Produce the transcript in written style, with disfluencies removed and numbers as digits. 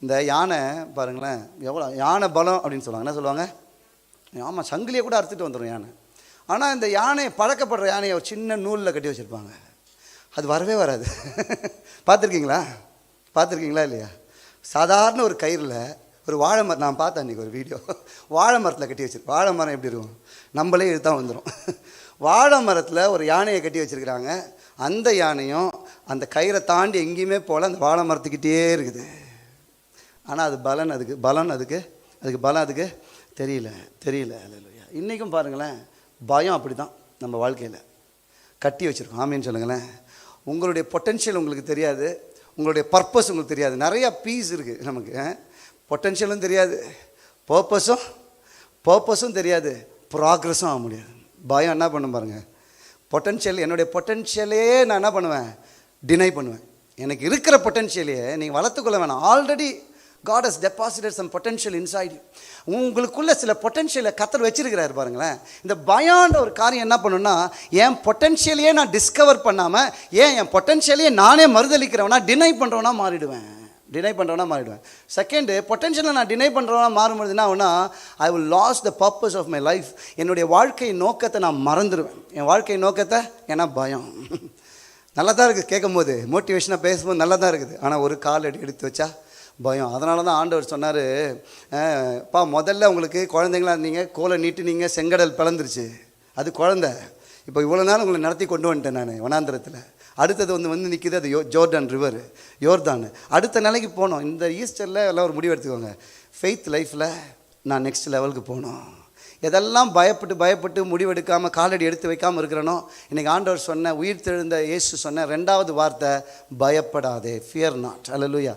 இந்த யானை பாருங்களேன், எவ்வளோ யானை பலம் அப்படின்னு சொல்லுவாங்க. என்ன சொல்லுவாங்க? ஆமாம், சங்கிலியை கூட அறுத்துட்டு வந்துடும் யானை. ஆனால் இந்த யானையை பழக்கப்படுற யானையை ஒரு சின்ன நூலில் கட்டி வச்சுருப்பாங்க. அது வரவே வராது. பார்த்துருக்கீங்களா இல்லையா? சாதாரண ஒரு கயிறில் ஒரு வாழை மரம், நான் பார்த்தேன் அன்றைக்கி ஒரு வீடியோ, வாழை மரத்தில் கட்டி வச்சிருக்கு. வாழை மரம் எப்படி இருக்கும்? நம்மளே இது தான் வந்துடும். வாழை மரத்தில் ஒரு யானையை கட்டி வச்சுருக்கிறாங்க. அந்த யானையும் அந்த கயிறை தாண்டி எங்கேயுமே போல் அந்த வாழை மரத்துக்கிட்டே இருக்குது. ஆனால் அது பலம் அதுக்கு தெரியல. அல்லேலூயா. இன்றைக்கும் பாருங்களேன், பயம் அப்படி தான் நம்ம வாழ்க்கையில் கட்டி வச்சுருக்கோம். ஆமீன்னு சொல்லுங்களேன். உங்களுடைய பொட்டென்ஷியல் உங்களுக்கு தெரியாது, உங்களுடைய பர்பஸ் உங்களுக்கு தெரியாது. நிறையா பீஸ் இருக்குது நமக்கு. பொட்டென்ஷியலும் தெரியாது, பர்பஸும் தெரியாது, ப்ராக்ரஸும் ஆக முடியாது. பயம் என்ன பண்ணும் பாருங்கள். பொட்டென்ஷியல், என்னுடைய பொட்டென்ஷியலே நான் என்ன பண்ணுவேன்? டினை பண்ணுவேன். எனக்கு இருக்கிற பொட்டென்ஷியலையே நீங்கள் வளர்த்துக்கொள்ள வேணாம். Already God has deposited some potential inside you. உங்களுக்குள்ள சில பொட்டென்ஷியலை கர்த்தர் வச்சிருக்கிறாரு பாருங்களேன். இந்த பயம்ன்ற ஒரு காரியம் என்ன பண்ணுன்னா, என் பொட்டென்ஷியலையே நான் டிஸ்கவர் பண்ணாமல் என் பொட்டென்ஷியலையே நானே மறுதளிக்கிறவனா, டினை பண்ணுறவனா மாறிடுவேன். செகண்டு, பொட்டென்ஷியலை நான் டினை பண்ணுறவனா மாறும்போது என்ன ஆகுனா, I will lose the purpose of my life. என்னுடைய வாழ்க்கை நோக்கத்தை நான் மறந்துடுவேன். என் வாழ்க்கை நோக்கத்தை, ஏன்னா பயம். நல்லா தான் இருக்குது கேட்கும்போது, மோட்டிவேஷனாக பேசும்போது நல்லா தான் இருக்குது. ஆனால் ஒரு கால் எடுத்து வச்சா பயம். அதனால தான் ஆண்டவர் சொன்னார், முதல்ல உங்களுக்கு குழந்தைங்களா இருந்தீங்க, கோலை நீட்டுனீங்க, செங்கடல் பிளந்துருச்சு, அது குழந்தை. இப்போ இவ்வளோ நாள் உங்களை நடத்தி கொண்டு வந்துட்டேன் நான் வனாந்திரத்தில். அடுத்தது வந்து நிற்கிது, அது ஜோர்டான் ரிவர், யோர்தான். அடுத்த நிலைக்கு போகணும். இந்த ஈஸ்டரில் எல்லாம் ஒரு முடிவு எடுத்துக்கோங்க. ஃபெய்த் லைஃப்பில் நான் நெக்ஸ்ட் லெவலுக்கு போகணும். எதெல்லாம் பயப்பட்டு முடிவெடுக்காமல் காலடி எடுத்து வைக்காமல் இருக்கிறனோ, இன்றைக்கி ஆண்டவர் சொன்ன, உயிர் தெழுந்த இயேசு சொன்ன 2வது வார்த்தை, பயப்படாதே, ஃபியர் நாட். அல்லேலூயா.